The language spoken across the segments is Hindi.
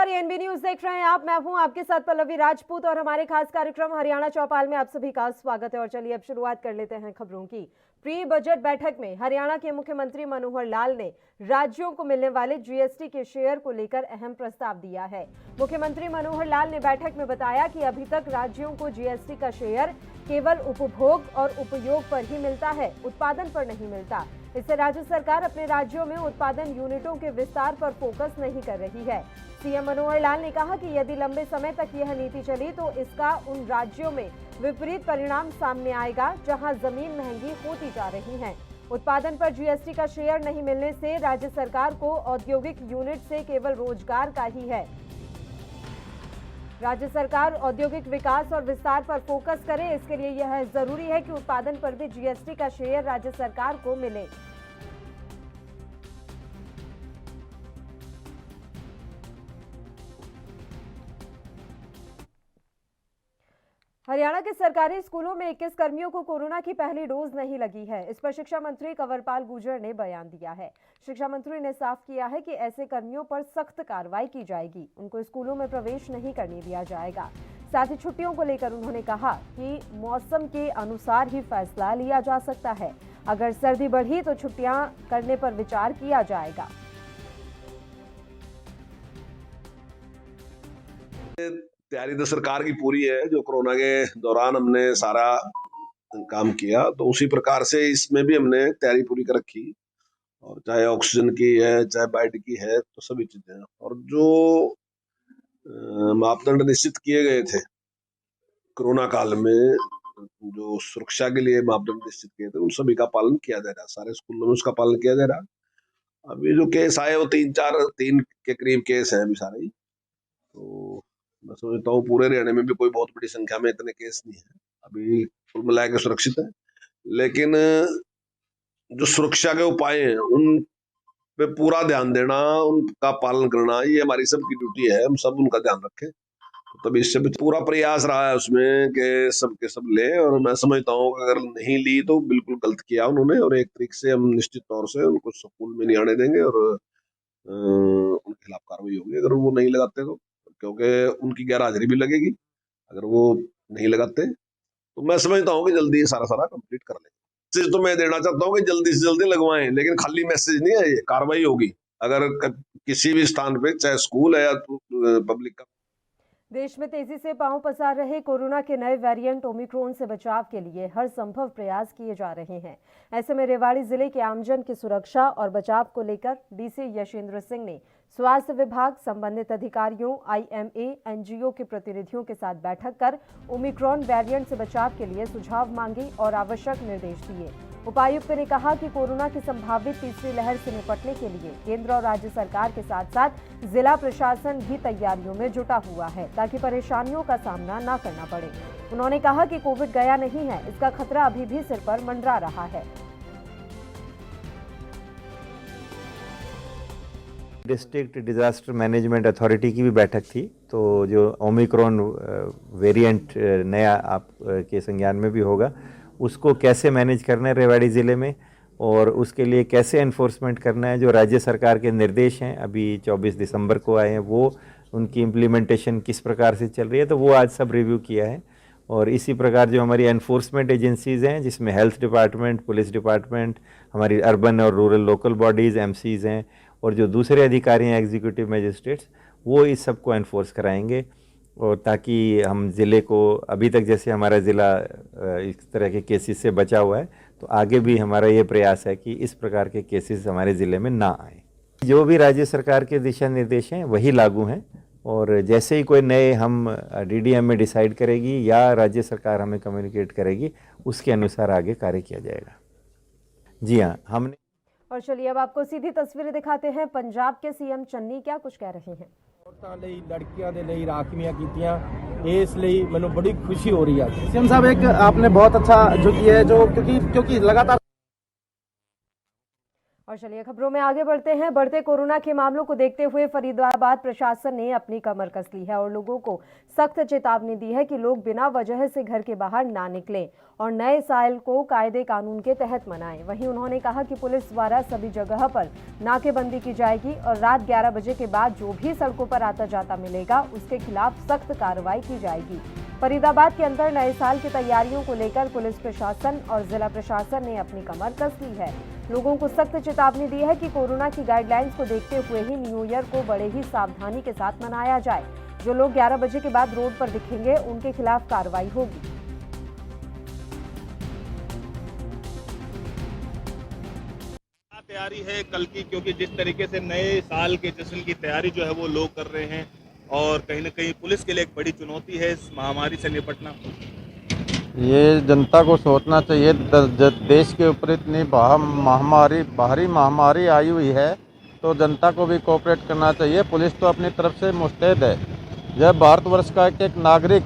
नमस्कार, एएनबी न्यूज देख रहे हैं आप। मैं हूं आपके साथ पल्लवी राजपूत और हमारे खास कार्यक्रम हरियाणा चौपाल में आप सभी का स्वागत है। और चलिए अब शुरुआत कर लेते हैं खबरों की। प्री बजट बैठक में हरियाणा के मुख्यमंत्री मनोहर लाल ने राज्यों को मिलने वाले जीएसटी के शेयर को लेकर अहम प्रस्ताव दिया है। मुख्यमंत्री मनोहर लाल ने बैठक में बताया कि अभी तक राज्यों को जीएसटी का शेयर केवल उपभोग और उपयोग पर ही मिलता है, उत्पादन पर नहीं मिलता। इससे राज्य सरकार अपने राज्यों में उत्पादन यूनिटों के विस्तार पर फोकस नहीं कर रही है। सीएम मनोहर लाल ने कहा कि यदि लंबे समय तक यह नीति चली तो इसका उन राज्यों में विपरीत परिणाम सामने आएगा जहां जमीन महंगी होती जा रही है। उत्पादन पर जीएसटी का शेयर नहीं मिलने से राज्य सरकार को औद्योगिक यूनिट से केवल रोजगार का ही है। राज्य सरकार औद्योगिक विकास और विस्तार पर फोकस करे, इसके लिए यह जरूरी है कि उत्पादन पर भी जीएसटी का शेयर राज्य सरकार को मिले। हरियाणा के सरकारी स्कूलों में 21 कर्मियों को कोरोना की पहली डोज नहीं लगी है। इस पर शिक्षा मंत्री कंवरपाल गुर्जर ने बयान दिया है। शिक्षा मंत्री ने साफ किया है कि ऐसे कर्मियों पर सख्त कार्रवाई की जाएगी, उनको स्कूलों में प्रवेश नहीं करने दिया जाएगा। साथ ही छुट्टियों को लेकर उन्होंने कहा कि मौसम के अनुसार ही फैसला लिया जा सकता है। अगर सर्दी बढ़ी तो छुट्टियां करने पर विचार किया जाएगा। तैयारी तो सरकार की पूरी है। जो कोरोना के दौरान हमने सारा काम किया तो उसी प्रकार से इसमें भी हमने तैयारी पूरी कर रखी। और चाहे ऑक्सीजन की है, चाहे बेड की है, तो सभी चीजें। और जो मापदंड निश्चित किए गए थे कोरोना काल में, जो सुरक्षा के लिए मापदंड निश्चित किए थे, उन सभी का पालन किया जा रहा। सारे स्कूलों में उसका पालन किया जा रहा। अभी जो केस आए वो 3 के करीब केस हैं अभी सारे। तो मैं समझता हूँ पूरे हरियाणा में भी कोई बहुत बड़ी संख्या में इतने केस नहीं है। अभी कुल मिला के सुरक्षित है। लेकिन जो सुरक्षा के उपाय हैं उन पे पूरा ध्यान देना, उनका पालन करना, ये हमारी सबकी ड्यूटी है। हम सब उनका ध्यान रखें। तो तभी इससे पूरा प्रयास रहा है उसमें कि सब के सब ले। और मैं समझता हूँ कि अगर नहीं ली तो बिल्कुल गलत किया उन्होंने। और एक तरीके से हम निश्चित तौर से उनको स्कूल में नहीं आने देंगे और उनके खिलाफ कार्रवाई होगी अगर वो नहीं लगाते तो, क्योंकि उनकी गैर हाजिरी भी लगेगी अगर वो नहीं लगाते। तो मैं समझता हूँ कि जल्दी ये सारा कंप्लीट कर लेंगे। मैसेज तो मैं देना चाहता हूँ कि जल्दी से जल्दी लगवाएं, लेकिन खाली मैसेज नहीं है, ये कार्रवाई होगी अगर किसी भी स्थान पे, चाहे स्कूल है या पब्लिक का। देश में तेजी से पांव पसार रहे कोरोना के नए वेरिएंट ओमिक्रॉन से बचाव के लिए हर संभव प्रयास किए जा रहे हैं। ऐसे में रेवाड़ी जिले के आमजन की सुरक्षा और बचाव को लेकर डीसी यशेंद्र सिंह ने स्वास्थ्य विभाग, संबंधित अधिकारियों, आईएमए, एनजीओ के प्रतिनिधियों के साथ बैठक कर ओमिक्रॉन वेरिएंट से बचाव के लिए सुझाव मांगे और आवश्यक निर्देश दिए। उपायुक्त ने कहा कि कोरोना की संभावित तीसरी लहर से निपटने के लिए केंद्र और राज्य सरकार के साथ साथ जिला प्रशासन भी तैयारियों में जुटा हुआ है ताकि परेशानियों का सामना न करना पड़े। उन्होंने कहा कि कोविड गया नहीं है, इसका खतरा अभी भी सिर पर मंडरा रहा है। डिस्ट्रिक्ट डिजास्टर मैनेजमेंट अथॉरिटी की भी बैठक थी। तो जो ओमिक्रॉन वेरिएंट नया आपके संज्ञान में भी होगा, उसको कैसे मैनेज करना है रेवाड़ी ज़िले में और उसके लिए कैसे एनफोर्समेंट करना है। जो राज्य सरकार के निर्देश हैं अभी 24 दिसंबर को आए हैं, वो उनकी इम्प्लीमेंटेशन किस प्रकार से चल रही है, तो वो आज सब रिव्यू किया है। और इसी प्रकार जो हमारी एनफोर्समेंट एजेंसीज़ हैं, जिसमें हेल्थ डिपार्टमेंट, पुलिस डिपार्टमेंट, हमारी अर्बन और रूरल लोकल बॉडीज़ एमसीज़ हैं, और जो दूसरे अधिकारी हैं एग्जीक्यूटिव मजिस्ट्रेट्स, वो इस सब को एनफोर्स कराएंगे। और ताकि हम ज़िले को, अभी तक जैसे हमारा ज़िला इस तरह के केसेस से बचा हुआ है, तो आगे भी हमारा ये प्रयास है कि इस प्रकार के केसेस हमारे ज़िले में ना आए। जो भी राज्य सरकार के दिशा निर्देश हैं वही लागू हैं। और जैसे ही कोई नए हम डीडीएम में डिसाइड करेगी या राज्य सरकार हमें कम्युनिकेट करेगी, उसके अनुसार आगे कार्य किया जाएगा। जी हाँ, हमने। और चलिए अब आपको सीधी तस्वीरें दिखाते हैं। पंजाब के सीएम चन्नी क्या कुछ कह रहे हैं। औरतां लई, लड़कियां दे लई राखवियां कीतियां, इस लई मैनूं बड़ी खुशी हो रही है। सीएम साहब, एक आपने बहुत अच्छा जो किया है, जो क्योंकि लगातार और चलिए खबरों में आगे बढ़ते हैं। बढ़ते कोरोना के मामलों को देखते हुए फरीदाबाद प्रशासन ने अपनी कमर कस ली है और लोगों को सख्त चेतावनी दी है कि लोग बिना वजह से घर के बाहर ना निकलें और नए साल को कायदे कानून के तहत मनाएं। वहीं उन्होंने कहा कि पुलिस द्वारा सभी जगह पर नाकेबंदी की जाएगी और रात 11 बजे के बाद जो भी सड़कों पर आता जाता मिलेगा उसके खिलाफ सख्त कार्रवाई की जाएगी। फरीदाबाद के अंदर नए साल की तैयारियों को लेकर पुलिस प्रशासन और जिला प्रशासन ने अपनी कमर कस ली है। लोगों को सख्त चेतावनी दी है कि कोरोना की गाइडलाइंस को देखते हुए ही न्यू ईयर को बड़े ही सावधानी के साथ मनाया जाए। जो लोग 11 बजे के बाद रोड पर दिखेंगे उनके खिलाफ कार्रवाई होगी। तैयारी है कल की, क्योंकि जिस तरीके से नए साल के जश्न की तैयारी जो है वो लोग कर रहे हैं और कहीं ना कहीं पुलिस के लिए एक बड़ी चुनौती है इस महामारी से निपटना। ये जनता को सोचना चाहिए, देश के ऊपर इतनी बाहरी महामारी आई हुई है तो जनता को भी कोऑपरेट करना चाहिए। पुलिस तो अपनी तरफ से मुस्तैद है। जब भारतवर्ष का एक नागरिक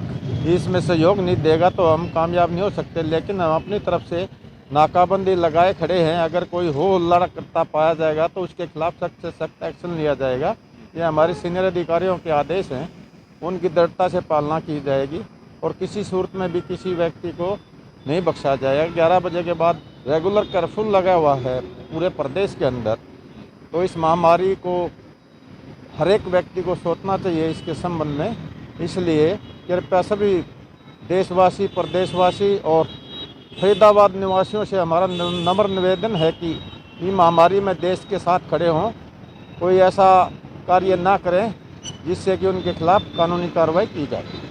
इसमें सहयोग नहीं देगा तो हम कामयाब नहीं हो सकते, लेकिन हम अपनी तरफ से नाकाबंदी लगाए खड़े हैं। अगर कोई हो हल्ला करता पाया जाएगा तो उसके खिलाफ सख्त से सख्त एक्शन लिया जाएगा। ये हमारे सीनियर अधिकारियों के आदेश हैं, उनकी दृढ़ता से पालना की जाएगी और किसी सूरत में भी किसी व्यक्ति को नहीं बख्शा जाएगा। 11 बजे के बाद रेगुलर कर्फ्यू लगा हुआ है पूरे प्रदेश के अंदर, तो इस महामारी को हर एक व्यक्ति को सोचना चाहिए इसके संबंध में। इसलिए कृपया सभी देशवासी, प्रदेशवासी और फरीदाबाद निवासियों से हमारा नम्र निवेदन है कि ये महामारी में देश के साथ खड़े हों, कोई ऐसा कार्य ना करें जिससे कि उनके खिलाफ कानूनी कार्रवाई की जाए।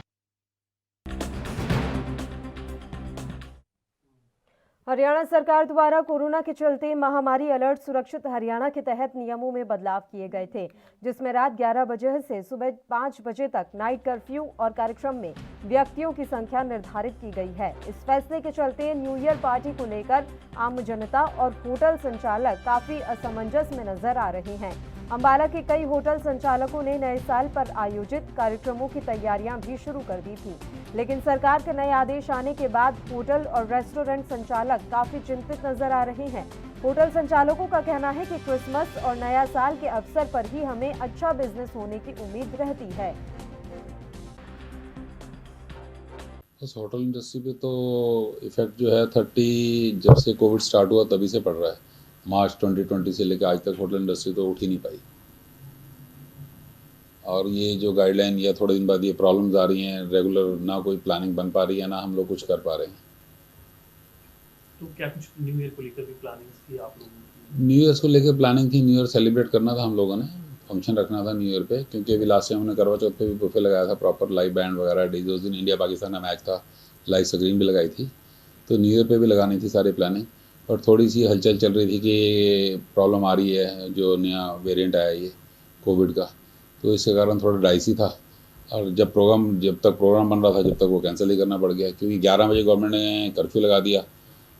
हरियाणा सरकार द्वारा कोरोना के चलते महामारी अलर्ट सुरक्षित हरियाणा के तहत नियमों में बदलाव किए गए थे, जिसमें रात 11 बजे से सुबह 5 बजे तक नाइट कर्फ्यू और कार्यक्रम में व्यक्तियों की संख्या निर्धारित की गई है। इस फैसले के चलते न्यू ईयर पार्टी को लेकर आम जनता और होटल संचालक काफी असमंजस में नजर आ रहे हैं। अंबाला के कई होटल संचालकों ने नए साल पर आयोजित कार्यक्रमों की तैयारियां भी शुरू कर दी थी, लेकिन सरकार के नए आदेश आने के बाद होटल और रेस्टोरेंट संचालक काफी चिंतित नजर आ रहे हैं। होटल संचालकों का कहना है कि क्रिसमस और नया साल के अवसर पर ही हमें अच्छा बिजनेस होने की उम्मीद रहती है। बस होटल इंडस्ट्री पे तो इफेक्ट जो है 30 जब से कोविड स्टार्ट हुआ तभी से पड़ रहा है। मार्च 2020 से लेकर आज तक होटल इंडस्ट्री तो उठ ही नहीं पाई। और ये जो गाइडलाइन या थोड़े दिन बाद ये प्रॉब्लम्स आ रही हैं, रेगुलर ना कोई प्लानिंग बन पा रही है ना हम लोग कुछ कर पा रहे हैं। तो क्या कुछ न्यू ईयर को लेकर भी प्लानिंग थी आप लोगों की? न्यू ईयर को लेकर प्लानिंग थी, न्यू ईयर सेलिब्रेट करना था हम लोगों ने, फंक्शन रखना था न्यू ईयर पे, क्योंकि अभी लास्ट टाइम हमने करवा चौथ पे भी बुफे लगाया था, प्रॉपर लाइव बैंड वगैरह डीजे। उस दिन इंडिया पाकिस्तान का मैच था, लाइव स्क्रीन भी लगाई थी, तो न्यू ईयर पे भी लगानी थी सारी प्लानिंग। और थोड़ी सी हलचल चल रही थी कि प्रॉब्लम आ रही है, जो नया वेरिएंट आया ये कोविड का, तो इसके कारण थोड़ा डाइसी था। और जब तक प्रोग्राम बन रहा था जब तक वो कैंसिल ही करना पड़ गया, क्योंकि 11 बजे गवर्नमेंट ने कर्फ्यू लगा दिया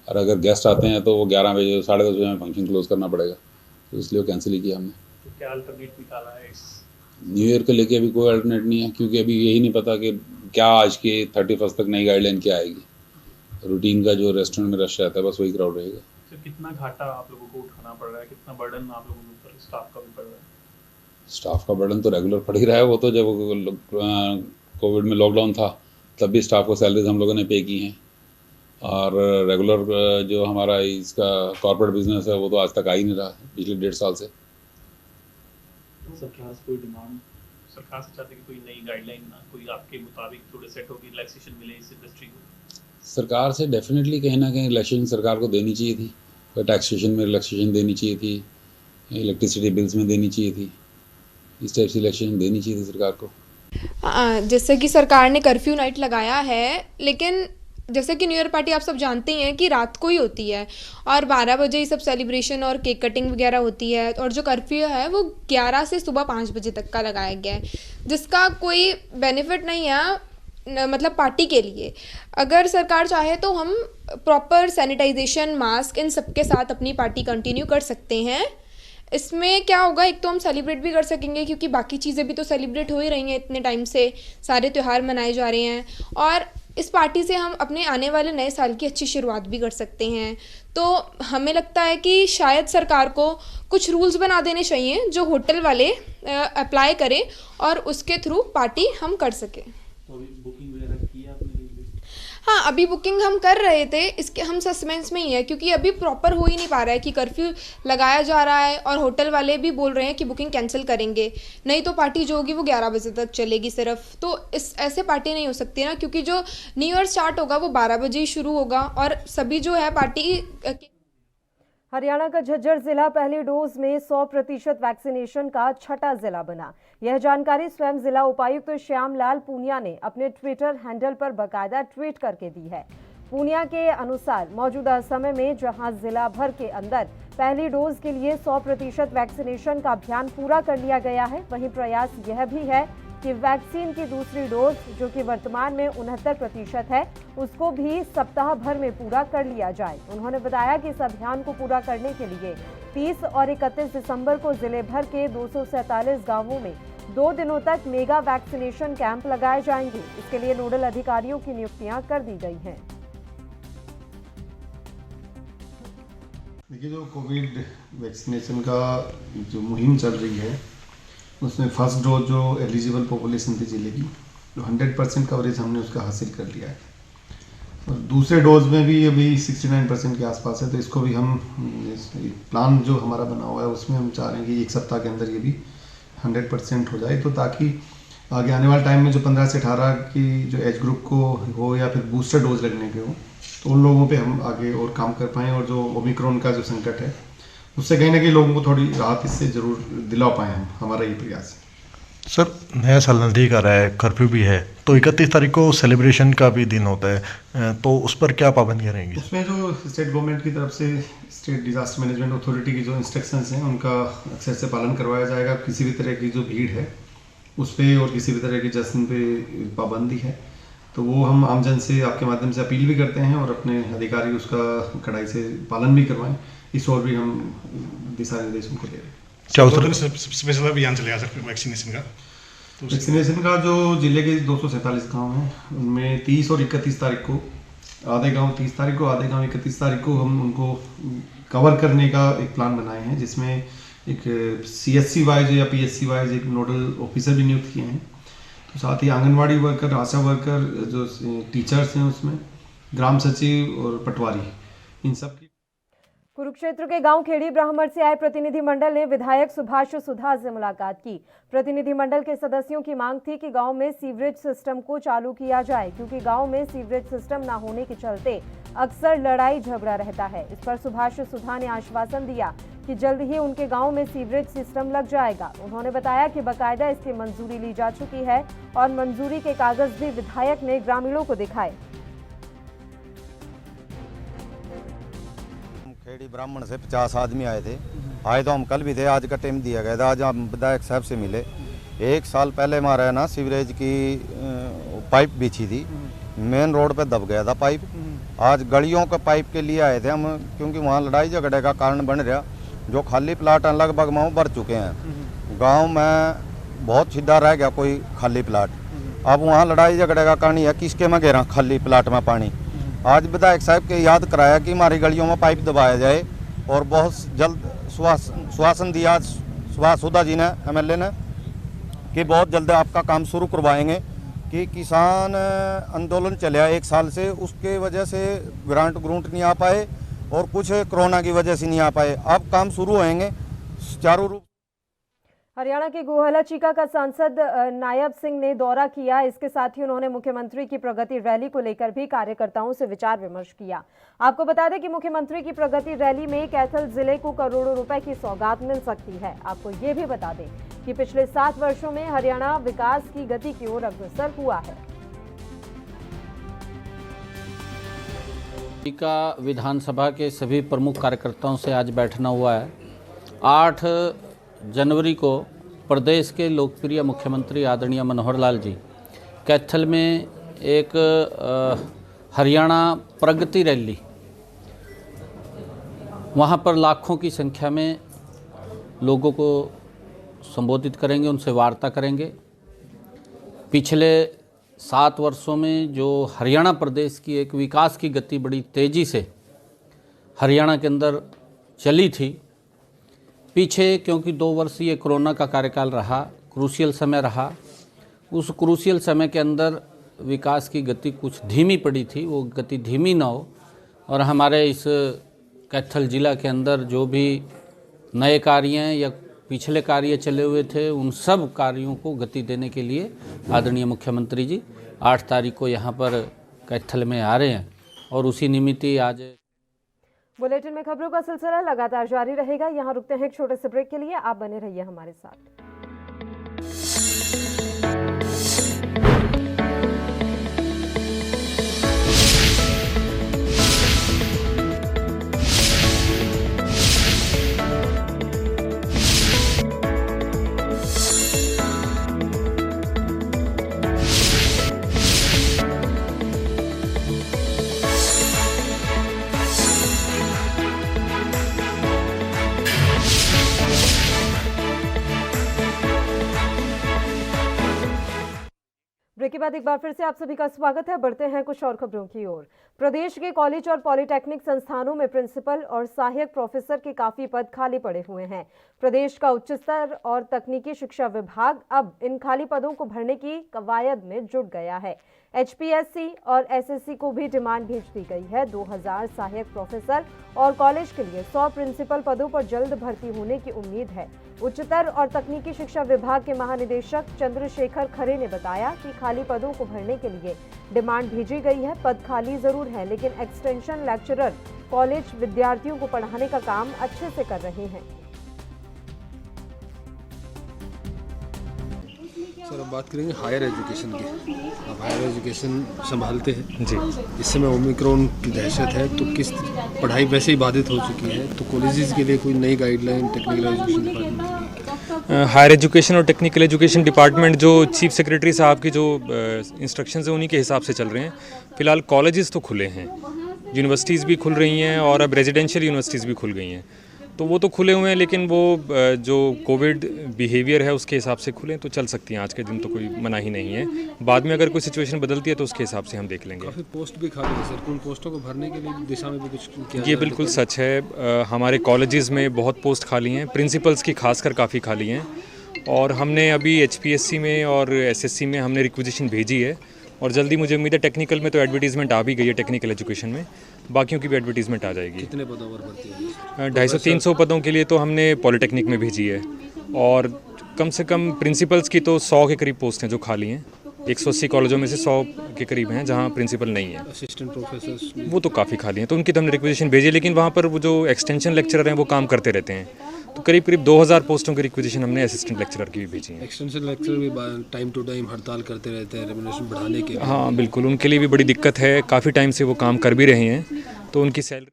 और अगर गेस्ट आते हैं तो वो 11 बजे 10:30 बजे में फंक्शन क्लोज करना पड़ेगा, तो इसलिए वो कैंसिल ही किया हमने। तो क्या अल्टरनेट निकाला है न्यू ईयर को लेके अभी कोई अल्टरनेट नहीं है, क्योंकि अभी यही नहीं पता कि क्या आज के 31 तक नई गाइडलाइन क्या आएगी। रूटीन का जो रेस्टोरेंट में रश रहता है बस वही क्राउड रहेगा। तो कितना घाटा आप लोगों को उठाना पड़ रहा है, कितना बर्डन आप लोगों के ऊपर स्टाफ का भी पड़ रहा है? स्टाफ का बर्डन तो रेगुलर पड़ ही रहा है। वो तो जब कोविड में लॉकडाउन था तब भी स्टाफ को सैलरीज हम लोगों ने पे की हैं, और रेगुलर जो हमारा इसका कॉर्पोरेट बिजनेस है वो तो आज तक आ ही नहीं रहा पिछले 1.5 साल से। सरकार से कोई डिमांड, सरकार से चाहते कि कोई नई गाइडलाइन ना कोई आपके मुताबिक थोड़े सेट होगी, रिलैक्सेशन मिले इस इंडस्ट्री को? सरकार से डेफिनेटली कहीं ना कहीं रिलैक्सेशन सरकार को देनी चाहिए थी। टैक्सेशन में रिलैक्सेशन देनी चाहिए थी, इलेक्ट्रिसिटी बिल्स में देनी चाहिए थी, इस टाइप से रिलैक्सेशन देनी चाहिए थी सरकार को। जैसे कि सरकार ने कर्फ्यू नाइट लगाया है, लेकिन जैसे कि न्यू ईयर पार्टी आप सब जानते हैं कि रात को ही होती है और 12 बजे ही सब सेलिब्रेशन और केक कटिंग वगैरह होती है, और जो कर्फ्यू है वो 11 से सुबह 5 बजे तक का लगाया गया है, जिसका कोई बेनिफिट नहीं है मतलब पार्टी के लिए। अगर सरकार चाहे तो हम प्रॉपर सैनिटाइजेशन, मास्क इन सब के साथ अपनी पार्टी कंटिन्यू कर सकते हैं। इसमें क्या होगा, एक तो हम सेलिब्रेट भी कर सकेंगे क्योंकि बाकी चीज़ें भी तो सेलिब्रेट हो ही रही हैं, इतने टाइम से सारे त्यौहार मनाए जा रहे हैं, और इस पार्टी से हम अपने आने वाले नए साल की अच्छी शुरुआत भी कर सकते हैं। तो हमें लगता है कि शायद सरकार को कुछ रूल्स बना देने चाहिए जो होटल वाले अप्लाई करें और उसके थ्रू पार्टी हम कर सकें। तो अभी बुकिंग वगैरह की है आपने? हाँ, अभी बुकिंग हम कर रहे थे, इसके हम सस्पेंस में ही है क्योंकि अभी प्रॉपर हो ही नहीं पा रहा है कि कर्फ्यू लगाया जा रहा है और होटल वाले भी बोल रहे हैं कि बुकिंग कैंसिल करेंगे, नहीं तो पार्टी जो होगी वो 11 बजे तक चलेगी सिर्फ। तो इस ऐसे पार्टी नहीं हो सकती ना, क्योंकि जो न्यू ईयर स्टार्ट होगा वो 12 बजे ही शुरू होगा और सभी जो है पार्टी हरियाणा का झज्जर जिला पहली डोज में 100% वैक्सीनेशन का छठा जिला बना। यह जानकारी स्वयं जिला उपायुक्त श्यामलाल पूनिया ने अपने ट्विटर हैंडल पर बकायदा ट्वीट करके दी है। पूनिया के अनुसार मौजूदा समय में जहां जिला भर के अंदर पहली डोज के लिए 100% वैक्सीनेशन का अभियान पूरा कर लिया गया है, वहीं प्रयास यह भी है कि वैक्सीन की दूसरी डोज जो कि वर्तमान में 69% है, उसको भी सप्ताह भर में पूरा कर लिया जाए। उन्होंने बताया कि इस अभियान को पूरा करने के लिए 30 और 31 दिसंबर को जिले भर के 247 गांवों में 2 दिनों तक मेगा वैक्सीनेशन कैंप लगाए जाएंगे। इसके लिए नोडल अधिकारियों की नियुक्तियां कर दी गई हैं। देखिए, जो कोविड वैक्सीनेशन का जो मुहिम चल रही है उसमें फर्स्ट डोज जो एलिजिबल पॉपुलेशन थी जिले की, जो 100% कवरेज हमने उसका हासिल कर लिया है और दूसरे डोज में भी अभी 69% के आसपास है। तो इसको भी हम प्लान जो हमारा बना हुआ है उसमें हम चाह रहे हैं कि एक सप्ताह के अंदर ये भी 100% हो जाए, तो ताकि आगे आने वाले टाइम में जो 15 से 18 की जो एज ग्रुप को हो या फिर बूस्टर डोज लगने के हो, तो उन लोगों पे हम आगे और काम कर पाएँ और जो ओमिक्रॉन का जो संकट है उससे कहीं ना कहीं लोगों को थोड़ी राहत इससे जरूर दिला पाए हम, हमारा ये प्रयास है। सर, नया साल नज़दीक आ रहा है, कर्फ्यू भी है, तो 31 तारीख को सेलिब्रेशन का भी दिन होता है, तो उस पर क्या पाबंदियाँ रहेंगी? उसमें जो स्टेट गवर्नमेंट की तरफ से स्टेट डिजास्टर मैनेजमेंट अथॉरिटी की जो इंस्ट्रक्शंस हैं उनका अक्सर से पालन करवाया जाएगा। किसी भी तरह की जो भीड़ है उस पर और किसी भी तरह के जश्न पे पाबंदी है, तो वो हम आमजन से आपके माध्यम से अपील भी करते हैं और अपने अधिकारी उसका कड़ाई से पालन भी करवाएं। इस और भी हम दिशा निर्देश उनको दे रहे हैं। क्या स्पेशल अभियान चलेगा सर वैक्सीनेशन का? वैक्सीनेशन का जो जिले के 247 गाँव हैं उनमें 30 और 31 तारीख को आधे गांव 30 तारीख को आधे गांव 31 तारीख को हम उनको कवर करने का एक प्लान बनाए हैं, जिसमें एक CSC वाइज या PSC वाइज एक नोडल ऑफिसर भी नियुक्त किए हैं। तो साथ ही आंगनवाड़ी वर्कर, आशा वर्कर, जो टीचर्स हैं उसमें ग्राम सचिव और पटवारी, इन सब की। कुरुक्षेत्र के गांव खेड़ी ब्राह्मण से आए प्रतिनिधिमंडल ने विधायक सुभाष सुधा से मुलाकात की। प्रतिनिधिमंडल के सदस्यों की मांग थी कि गांव में सीवरेज सिस्टम को चालू किया जाए, क्योंकि गांव में सीवरेज सिस्टम न होने के चलते अक्सर लड़ाई झगड़ा रहता है। इस पर सुभाष सुधा ने आश्वासन दिया कि जल्द ही उनके गांव में सीवरेज सिस्टम लग जाएगा। उन्होंने बताया कि बकायदा इसकी मंजूरी ली जा चुकी है और मंजूरी के कागज भी विधायक ने ग्रामीणों को दिखाए। खेड़ी ब्राह्मण से 50 आदमी आए थे, आए तो हम कल भी थे, आज का टाइम दिया गया था, आज हम विधायक साहब से मिले। 1 साल पहले हमारे ना सीवरेज की पाइप बिछी थी, मेन रोड पे दब गया था पाइप। आज गलियों के पाइप के लिए आए थे हम, क्योंकि वहाँ लड़ाई झगड़े का कारण बन रहा। जो खाली प्लाट हैं लगभग वहाँ भर चुके हैं, गाँव में बहुत सीधा रह गया कोई खाली प्लाट। अब वहाँ लड़ाई झगड़े का कारण है किसके में घेरा खाली प्लाट में पानी। आज विधायक साहब के याद कराया कि हमारी गलियों में पाइप दबाया जाए और बहुत जल्द श्वासन दिया सुभाष सुधा जी ने, MLA ने, कि बहुत जल्द आपका काम शुरू करवाएंगे। कि किसान आंदोलन चला 1 साल से, उसके वजह से ग्रांट नहीं आ पाए और कुछ कोरोना की वजह से नहीं आ पाए, अब काम शुरू होंगे सुचारू रूप। हरियाणा के गोहला चीका का सांसद नायब सिंह ने दौरा किया। इसके साथ ही उन्होंने मुख्यमंत्री की प्रगति रैली को लेकर भी कार्यकर्ताओं से विचार विमर्श किया। आपको बता दें कि मुख्यमंत्री की प्रगति रैली में कैथल जिले को करोड़ों रुपए की सौगात मिल सकती है। आपको ये भी बता दें कि पिछले 7 वर्षों में हरियाणा विकास की गति की ओर अग्रसर हुआ है। चीका विधानसभा के सभी प्रमुख कार्यकर्ताओं से आज बैठना हुआ है। 8 जनवरी को प्रदेश के लोकप्रिय मुख्यमंत्री आदरणीय मनोहर लाल जी कैथल में एक हरियाणा प्रगति रैली, वहाँ पर लाखों की संख्या में लोगों को संबोधित करेंगे, उनसे वार्ता करेंगे। पिछले 7 वर्षों में जो हरियाणा प्रदेश की एक विकास की गति बड़ी तेज़ी से हरियाणा के अंदर चली थी, पीछे क्योंकि 2 वर्ष ये कोरोना का कार्यकाल रहा, क्रूशियल समय रहा, उस क्रूशियल समय के अंदर विकास की गति कुछ धीमी पड़ी थी, वो गति धीमी ना हो और हमारे इस कैथल जिला के अंदर जो भी नए कार्य हैं या पिछले कार्य चले हुए थे उन सब कार्यों को गति देने के लिए आदरणीय मुख्यमंत्री जी 8 तारीख को यहाँ पर कैथल में आ रहे हैं और उसी निमित्त ही आज बुलेटिन में खबरों का सिलसिला लगातार जारी रहेगा। यहाँ रुकते हैं एक छोटे से ब्रेक के लिए, आप बने रहिए हमारे साथ। ब्रेक के बाद एक बार फिर से आप सभी का स्वागत है। बढ़ते हैं कुछ और खबरों की ओर। प्रदेश के कॉलेज और पॉलिटेक्निक संस्थानों में प्रिंसिपल और सहायक प्रोफेसर के काफी पद खाली पड़े हुए हैं। प्रदेश का उच्च स्तर और तकनीकी शिक्षा विभाग अब इन खाली पदों को भरने की कवायद में जुट गया है। HPSC और SSC को भी डिमांड भेज दी गई है। 2000 सहायक प्रोफेसर और कॉलेज के लिए 100 प्रिंसिपल पदों पर जल्द भर्ती होने की उम्मीद है। उच्चतर और तकनीकी शिक्षा विभाग के महानिदेशक चंद्रशेखर खरे ने बताया कि खाली पदों को भरने के लिए डिमांड भेजी गई है। पद खाली जरूर है, लेकिन एक्सटेंशन लेक्चरर कॉलेज विद्यार्थियों को पढ़ाने का काम अच्छे से कर रहे हैं। सर, अब बात करेंगे हायर एजुकेशन की। आप हायर एजुकेशन संभालते हैं जी। इस समय ओमिक्रॉन की दहशत है, तो किस पढ़ाई वैसे ही बाधित हो चुकी है, तो कॉलेजेस के लिए कोई नई guideline technical education department? Higher education और टेक्निकल एजुकेशन डिपार्टमेंट जो चीफ सेक्रेटरी साहब की जो इंस्ट्रक्शंस हैं उन्हीं के हिसाब से चल रहे हैं। फिलहाल कॉलेजेस तो खुले हैं, यूनिवर्सिटीज़ भी खुल रही हैं और अब रेजिडेंशियल यूनिवर्सिटीज़ भी खुल गई हैं, तो वो तो खुले हुए हैं, लेकिन वो जो कोविड बिहेवियर है उसके हिसाब से खुले तो चल सकती हैं। आज के दिन तो कोई मना ही नहीं है, बाद में अगर कोई सिचुएशन बदलती है तो उसके हिसाब से हम देख लेंगे। काफ़ी पोस्ट भी खाली है सर, उन पोस्टों को भरने के लिए दिशा में भी कुछ किया? ये बिल्कुल सच है। हमारे कॉलेजेस में बहुत पोस्ट खाली हैं, प्रिंसिपल्स की खासकर काफ़ी खाली हैं, और हमने अभी HPSC में और SSC में हमने रिक्विजिशन भेजी है और जल्दी मुझे उम्मीद है टेक्निकल में तो एडवर्टीज़मेंट आ भी गई है, टेक्निकल एजुकेशन में बाकियों की भी एडवर्टीज़मेंट आ जाएगी। कितने पदों पर भर्ती होगी? 250-300 पदों के लिए तो हमने पॉलिटेक्निक में भेजी है, और कम से कम प्रिंसिपल्स की तो 100 के करीब पोस्ट हैं जो खाली हैं। 180 कॉलेजों में से 100 के करीब हैं जहां प्रिंसिपल नहीं है। असिस्टेंट प्रोफेसर वो तो काफ़ी खाली हैं, तो उनकी तो हमने रिक्विजिशन भेजी, लेकिन वहाँ पर वो जो एक्सटेंशन लेक्चरर हैं वो काम करते रहते हैं, तो करीब 2000 पोस्टों की रिक्विजिशन हमने असिस्टेंट लेक्चरर की भी भेजी है। एक्सटेंशन लेक्चरर भी टाइम टू टाइम हड़ताल करते रहते हैं रेम्युनरेशन बढ़ाने के। हाँ बिल्कुल, उनके लिए भी बड़ी दिक्कत है, काफ़ी टाइम से वो काम कर भी रहे हैं, तो उनकी सैलरी।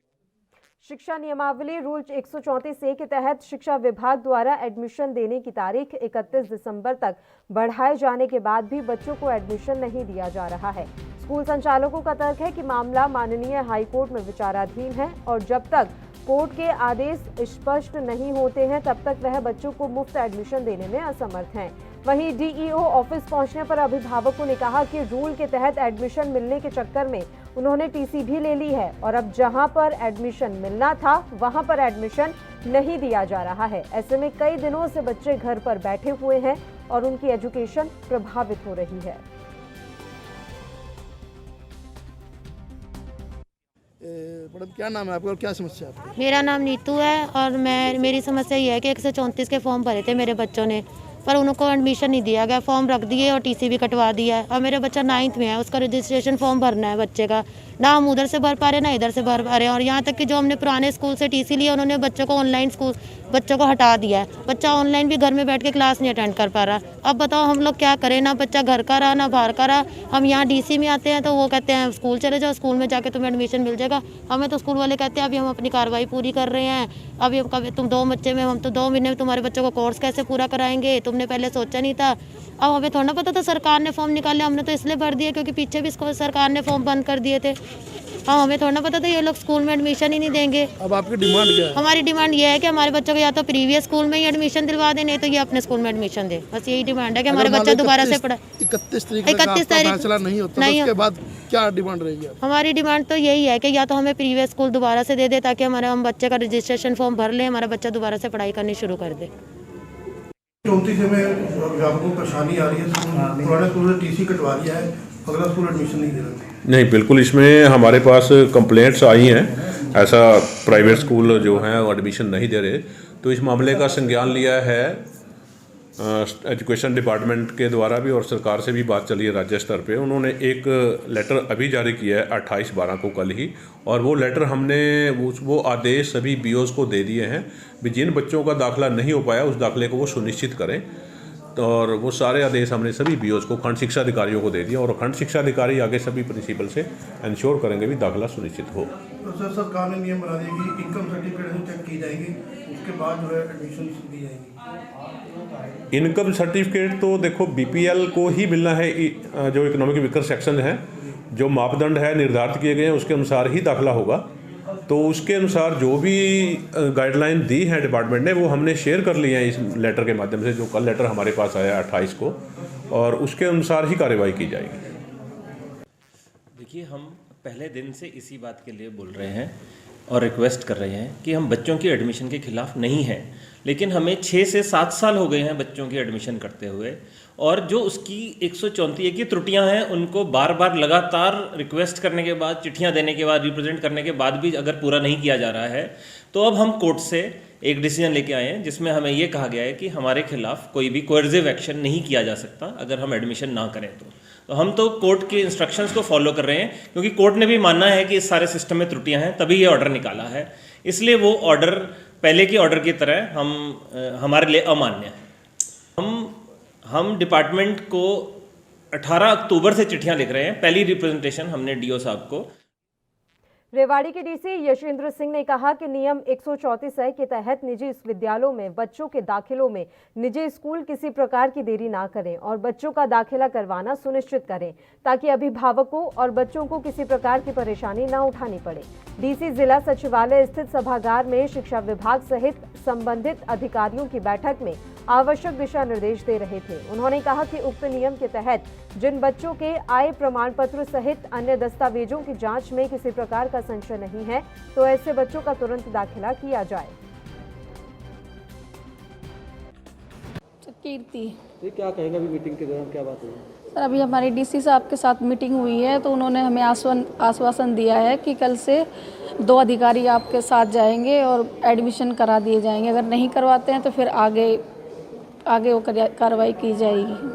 शिक्षा नियमावली रूल 134A के तहत शिक्षा विभाग द्वारा एडमिशन देने की तारीख 31 दिसंबर तक बढ़ाए जाने के बाद भी बच्चों को एडमिशन नहीं दिया जा रहा है। स्कूल संचालकों का तर्क है कि मामला माननीय हाईकोर्ट में विचाराधीन है और जब तक कोर्ट के आदेश स्पष्ट नहीं होते हैं तब तक वह बच्चों को मुफ्त एडमिशन देने में असमर्थ हैं। वहीं DEO ऑफिस पहुंचने पर अभिभावकों ने कहा कि रूल के तहत एडमिशन मिलने के चक्कर में उन्होंने TC भी ले ली है और अब जहां पर एडमिशन मिलना था वहां पर एडमिशन नहीं दिया जा रहा है। ऐसे में कई दिनों से बच्चे घर पर बैठे हुए हैं और उनकी एजुकेशन प्रभावित हो रही है। मैडम क्या नाम है आपका और क्या समस्या है? मेरा नाम नीतू है और मेरी समस्या ये है कि 134 के फॉर्म भरे थे मेरे बच्चों ने, पर उनको एडमिशन नहीं दिया गया। फॉर्म रख दिए और TC भी कटवा दिया है। और मेरा बच्चा 9th में है, उसका रजिस्ट्रेशन फॉर्म भरना है बच्चे का, ना हम उधर से भर पा रहे ना इधर से भर पा रहे हैं। और यहाँ तक कि जो हमने पुराने स्कूल से TC लिया उन्होंने बच्चों को ऑनलाइन स्कूल बच्चों को हटा दिया है। बच्चा ऑनलाइन भी घर में बैठ के क्लास नहीं अटेंड कर पा रहा। अब बताओ हम लोग क्या करें, ना बच्चा घर का रहा ना बाहर का रहा। हम यहाँ DC में आते हैं तो वो कहते हैं स्कूल चले जाओ, स्कूल में जाके तुम्हें एडमिशन मिल जाएगा। हमें तो स्कूल वाले कहते हैं अभी हम अपनी कार्रवाई पूरी कर रहे हैं, अभी कभी तुम 2 बच्चे में हम तो 2 महीने में तुम्हारे बच्चों को कोर्स कैसे पूरा कराएंगे, तुमने पहले सोचा नहीं था। अब हमें थोड़ा पता था सरकार ने फॉर्म निकाले, हमने तो इसलिए भर दिया क्योंकि पीछे भी सरकार ने फॉर्म बंद कर दिए थे। हाँ, हमें थोड़ा ना पता था ये लोग स्कूल में एडमिशन ही नहीं देंगे। अब आपकी डिमांड क्या है? हमारी डिमांड ये है कि हमारे बच्चों को या तो प्रीवियस स्कूल में ही एडमिशन दिलवा दें, नहीं तो ये अपने स्कूल में एडमिशन दे। बस यही डिमांड है कि हमारे बच्चा दोबारा से पढ़ा। 31 तारीख फैसला नहीं होता, उसके बाद क्या डिमांड रहेगी? हमारी डिमांड तो यही है कि या तो हमें प्रीवियस स्कूल दोबारा से दे दे, ताकि हम बच्चे का रजिस्ट्रेशन फॉर्म भर लें, हमारा बच्चा दोबारा से पढ़ाई करनी शुरू कर दे। 34 में अभिभावकों को परेशानी आ रही है, पुराने स्कूल में टीसी कटवा दिया है, अगला स्कूल एडमिशन नहीं दे रहा। नहीं, बिल्कुल इसमें हमारे पास कंप्लेंट्स आई हैं, ऐसा प्राइवेट स्कूल जो हैं वो एडमिशन नहीं दे रहे। तो इस मामले का संज्ञान लिया है एजुकेशन डिपार्टमेंट के द्वारा भी, और सरकार से भी बात चली है राज्य स्तर पे। उन्होंने एक लेटर अभी जारी किया है 28/12 को, कल ही, और वो लेटर हमने वो आदेश सभी बीओज़ को दे दिए हैं भी जिन बच्चों का दाखिला नहीं हो पाया उस दाखिले को वो सुनिश्चित करें। और वो सारे आदेश हमने सभी बीओज़ को, खंड शिक्षा अधिकारियों को दे दिया, और खंड शिक्षा अधिकारी आगे सभी प्रिंसिपल से इंश्योर करेंगे भी दाखिला सुनिश्चित हो। तो सर, सरकार ने नियम बना दिया कि इनकम सर्टिफिकेट चेक की जाएगी, उसके बाद जो है एडमिशन दी जाएगी। इनकम सर्टिफिकेट तो देखो बीपीएल को ही मिलना है, जो इकोनॉमिक वीकर सेक्शन है, जो मापदंड है निर्धारित किए गए हैं उसके अनुसार ही दाखिला होगा। तो उसके अनुसार जो भी गाइडलाइन दी है डिपार्टमेंट ने वो हमने शेयर कर ली है इस लेटर के माध्यम से, जो कल लेटर हमारे पास आया 28 को, और उसके अनुसार ही कार्रवाई की जाएगी। देखिए, हम पहले दिन से इसी बात के लिए बोल रहे हैं और रिक्वेस्ट कर रहे हैं कि हम बच्चों की एडमिशन के खिलाफ नहीं हैं, लेकिन हमें 6 से 7 साल हो गए हैं बच्चों की एडमिशन करते हुए, और जो उसकी 134 की त्रुटियां हैं उनको बार बार लगातार रिक्वेस्ट करने के बाद, चिट्ठियां देने के बाद, रिप्रेजेंट करने के बाद भी अगर पूरा नहीं किया जा रहा है, तो अब हम कोर्ट से एक डिसीजन लेके आए हैं जिसमें हमें ये कहा गया है कि हमारे खिलाफ कोई भी कोएर्सिव एक्शन नहीं किया जा सकता अगर हम एडमिशन ना करें तो हम तो कोर्ट के इंस्ट्रक्शंस को फॉलो कर रहे हैं, क्योंकि कोर्ट ने भी माना है कि इस सारे सिस्टम में त्रुटियां हैं, तभी ये ऑर्डर निकाला है। इसलिए वो ऑर्डर पहले के ऑर्डर की तरह हमारे लिए अमान्य है। हम डिपार्टमेंट को 18 अक्टूबर से चिट्ठियां लिख रहे हैं। पहली रिप्रेजेंटेशन हमने डीओ साहब को। रेवाड़ी के डीसी यशेंद्र सिंह ने कहा कि नियम 134 के तहत निजी विद्यालयों में बच्चों के दाखिलों में निजी स्कूल किसी प्रकार की देरी ना करें और बच्चों का दाखिला करवाना सुनिश्चित करें, ताकि अभिभावकों और बच्चों को किसी प्रकार की परेशानी ना उठानी पड़े। डीसी जिला सचिवालय स्थित सभागार में शिक्षा विभाग सहित संबंधित अधिकारियों की बैठक में आवश्यक दिशा निर्देश दे रहे थे। उन्होंने कहा कि उक्त नियम के तहत जिन बच्चों के आय प्रमाण पत्र सहित अन्य दस्तावेजों की जांच में किसी प्रकार का संशय नहीं है, तो ऐसे बच्चों का तुरंत दाखिला किया जाए। कीर्ति, ये क्या कहेगा अभी मीटिंग के दौरान क्या बात हुई? सर, अभी हमारी डीसी साहब के साथ मीटिंग हुई है, तो उन्होंने हमें आश्वासन दिया है कि कल से 2 अधिकारी आपके साथ जाएंगे और एडमिशन करा दिए जाएंगे। अगर नहीं करवाते हैं तो फिर आगे वो कार्रवाई की जाएगी।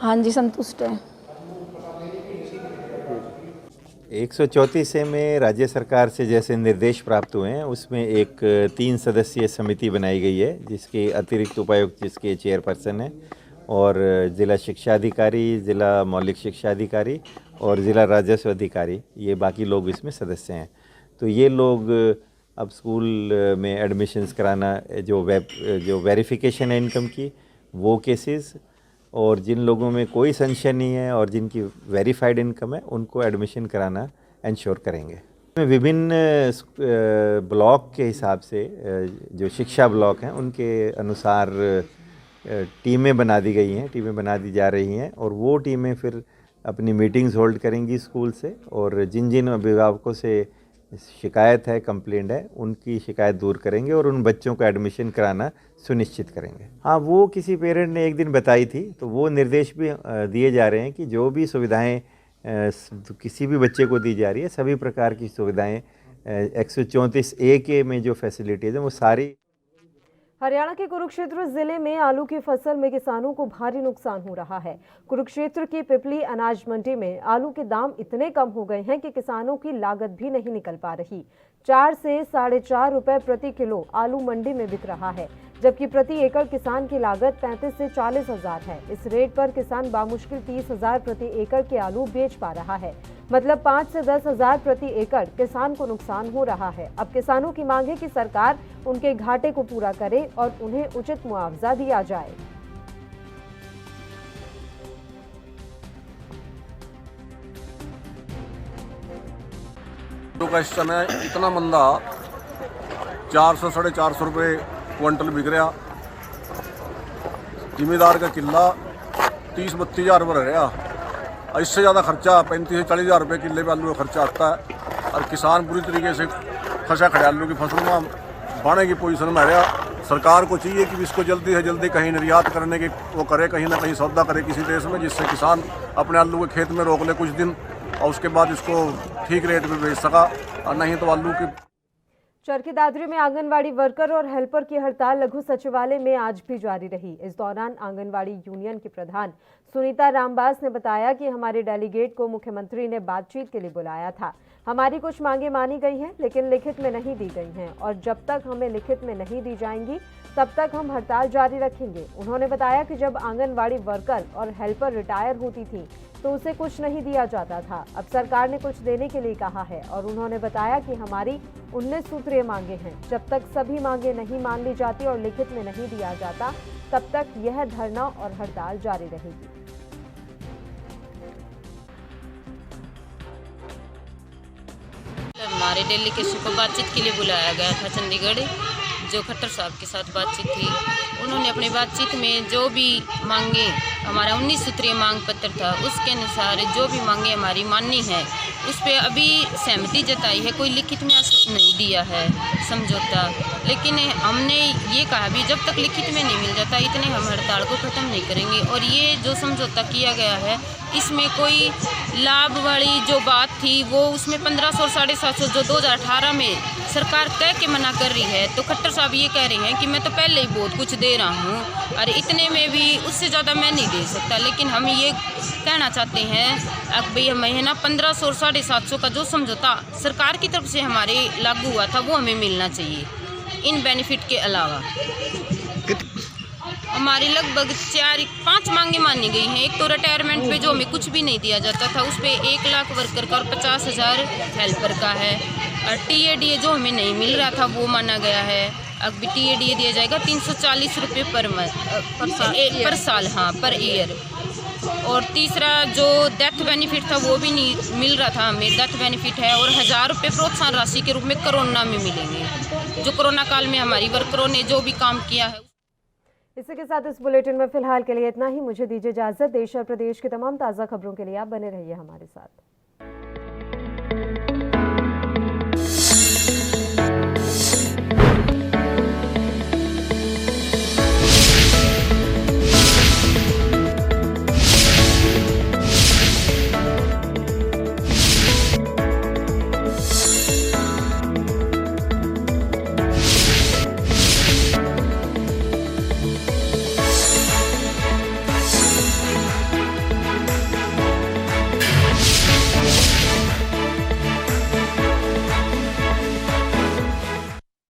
हाँ जी, संतुष्ट है। 134 में राज्य सरकार से जैसे निर्देश प्राप्त हुए हैं उसमें एक 3 सदस्यीय समिति बनाई गई है, जिसके अतिरिक्त उपायुक्त जिसके चेयरपर्सन हैं, और ज़िला शिक्षा अधिकारी, ज़िला मौलिक शिक्षा अधिकारी और ज़िला राजस्व अधिकारी, ये बाकी लोग इसमें सदस्य हैं। तो ये लोग अब स्कूल में एडमिशन्स कराना, जो वेरिफिकेशन है इनकम की, वो केसेस, और जिन लोगों में कोई संशय नहीं है और जिनकी वेरीफाइड इनकम है उनको एडमिशन कराना इंश्योर करेंगे। विभिन्न ब्लॉक के हिसाब से जो शिक्षा ब्लॉक हैं उनके अनुसार टीमें बना दी गई हैं, टीमें बना दी जा रही हैं, और वो टीमें फिर अपनी मीटिंग्स होल्ड करेंगी स्कूल से, और जिन जिन अभिभावकों से शिकायत है, कंप्लेंट है, उनकी शिकायत दूर करेंगे और उन बच्चों को एडमिशन कराना सुनिश्चित करेंगे। हाँ, वो किसी पेरेंट ने एक दिन बताई थी, तो वो निर्देश भी दिए जा रहे हैं कि जो भी सुविधाएं किसी भी बच्चे को दी जा रही है, सभी प्रकार की सुविधाएं 134A के में जो फैसिलिटीज़ हैं वो सारी। हरियाणा के कुरुक्षेत्र जिले में आलू की फसल में किसानों को भारी नुकसान हो रहा है। कुरुक्षेत्र की पिपली अनाज मंडी में आलू के दाम इतने कम हो गए हैं कि किसानों की लागत भी नहीं निकल पा रही। 4 से 4.5 रुपए प्रति किलो आलू मंडी में बिक रहा है, जबकि प्रति एकड़ किसान की लागत 35 से 40 हजार है। इस रेट पर किसान बामुश्किल 30 हजार प्रति एकड़ के आलू बेच पा रहा है, मतलब 5 से 10 हजार प्रति एकड़ किसान को नुकसान हो रहा है। अब किसानों की मांग है कि सरकार उनके घाटे को पूरा करे और उन्हें उचित मुआवजा दिया जाए। का इस समय इतना मंदा 400 साढ़े 400 रुपये क्विंटल बिक रहा। जिमीदार का किला 30-32 हज़ार पर रहा। इससे ज़्यादा खर्चा 35 से 40 हज़ार रुपये किले पे आलू का खर्चा आता है और किसान पूरी तरीके से फंसा खड़े आलू की फसलों में बढ़ने की पोजीशन में रहा। सरकार को चाहिए कि इसको जल्दी से जल्दी कहीं निर्यात करने की वो करे, कहीं ना कहीं सौदा करे किसी देश में, जिससे किसान अपने आलू के खेत में रोक ले कुछ दिन और उसके बाद इसको ठीक रेट पे बेच सका। और नहीं तो आलू की चरखी दादरी में आंगनवाड़ी वर्कर और हेल्पर की हड़ताल लघु सचिवालय में आज भी जारी रही। इस दौरान आंगनवाड़ी यूनियन की प्रधान सुनीता रामबास ने बताया कि हमारे डेलीगेट को मुख्यमंत्री ने बातचीत के लिए बुलाया था। हमारी कुछ मांगे मानी गई हैं लेकिन लिखित में नहीं दी गई हैं और जब तक हमें लिखित में नहीं दी जाएंगी तब तक हम हड़ताल जारी रखेंगे। उन्होंने बताया कि जब आंगनवाड़ी वर्कर और हेल्पर रिटायर होती थी तो उसे कुछ नहीं दिया जाता था। अब सरकार ने कुछ देने के लिए कहा है और उन्होंने बताया कि हमारी 19 सूत्रीय मांगे हैं। जब तक सभी मांगे नहीं मान ली जाती और लिखित में नहीं दिया जाता तब तक यह धरना और हड़ताल जारी रहेगी। हमारे डेलीगेशन को बातचीत के लिए बुलाया गया था चंडीगढ़, जो खट्टर साहब के साथ बातचीत थी। उन्होंने अपनी बातचीत में जो भी मांगे, हमारा 19 सूत्रीय मांग पत्र था, उसके अनुसार जो भी मांगे हमारी माननी है उस पर अभी सहमति जताई है। कोई लिखित में नहीं दिया है समझौता, लेकिन हमने ये कहा भी जब तक लिखित में नहीं मिल जाता इतने हम हड़ताल को ख़त्म नहीं करेंगे। और ये जो समझौता किया गया है इसमें कोई लाभ वाली जो बात थी वो उसमें 1500 और 750 जो 2018 में सरकार कह के मना कर रही है, तो खट्टर साहब ये कह रहे हैं कि मैं तो पहले ही बहुत कुछ दे रहा हूँ और इतने में भी उससे ज़्यादा मैं नहीं दे सकता। लेकिन हम ये कहना चाहते हैं अब भाई हमें ना 1500 और 750 का जो समझौता सरकार की तरफ से हमारे लागू हुआ था वो हमें मिलना चाहिए इन बेनिफिट के अलावा। हमारी लगभग 4-5 मांगे मानी गई हैं। एक तो रिटायरमेंट पे जो हमें कुछ भी नहीं दिया जाता था उस पर 1 लाख वर्कर का और 50,000 हेल्पर का है। और TADA जो हमें नहीं मिल रहा था वो माना गया है। अब भी TADA दिया जाएगा 340 रुपये पर साल, हाँ पर ईयर। और तीसरा जो डेथ बेनिफिट था वो भी नहीं मिल रहा था हमें, डेथ बेनिफिट है। और 1000 रुपये प्रोत्साहन राशि के रूप में कोरोना में मिलेंगे, जो कोरोना काल में हमारी वर्करों ने जो भी काम किया है। इसी के साथ इस बुलेटिन में फिलहाल के लिए इतना ही। मुझे दीजिए इजाजत। देश और प्रदेश की तमाम ताज़ा खबरों के लिए आप बने रहिए हमारे साथ।